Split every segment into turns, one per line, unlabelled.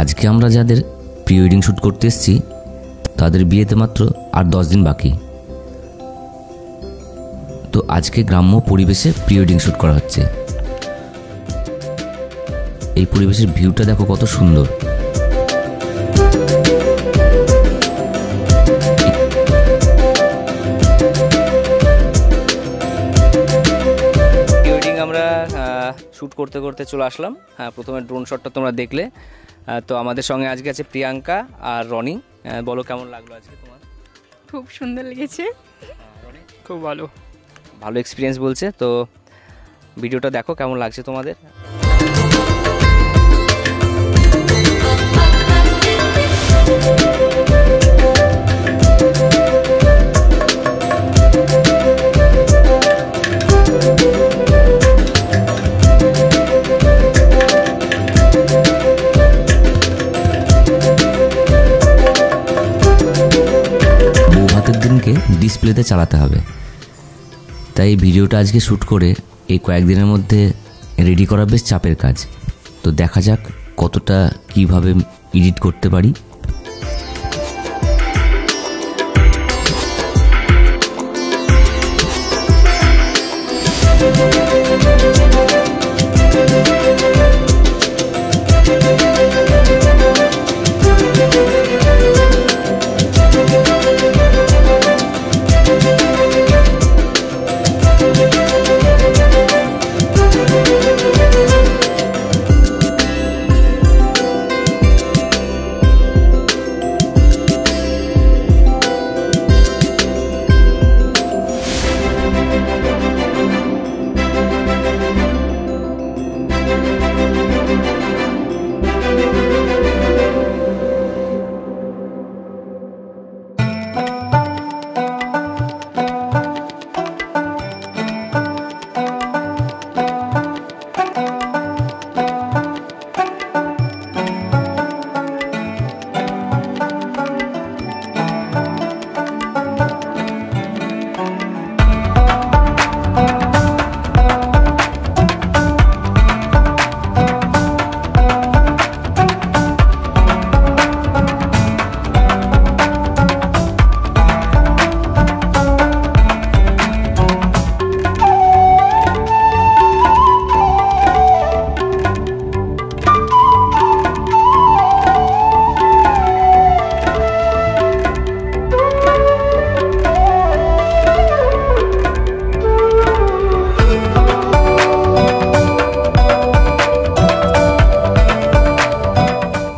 আজকে আমরা যাদের প্রি ওয়েডিং শ্যুট করতে এসেছি তাদের বিয়েতে মাত্র আর 10 দিন বাকি। তো আজকে গ্রাম্য পরিবেশে প্রি ওয়েডিং শ্যুট করা হচ্ছে। এই পরিবেশের ভিউটা দেখো কত সুন্দর। আমরা শ্যুট করতে করতে চলে আসলাম। প্রথমে ড্রোন শটটা তোমরা দেখলে। তো আমাদের সঙ্গে আজকে আছে প্রিয়াঙ্কা আর রনি। বলো কেমন লাগলো আজকে তোমার?
খুব সুন্দর লেগেছে।
রনি খুব ভালো
এক্সপিরিয়েন্স বলছে। তো ভিডিওটা দেখো কেমন লাগছে তোমাদের। দিনকে ডিসপ্লেতে চালাতে হবে, তাই এই ভিডিওটা আজকে শ্যুট করে এই কয়েকদিনের মধ্যে রেডি করা বেশ চাপের কাজ। তো দেখা যাক কতটা কিভাবে এডিট করতে পারি।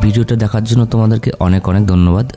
ভিডিওটা দেখার জন্য তোমাদেরকে অনেক অনেক ধন্যবাদ।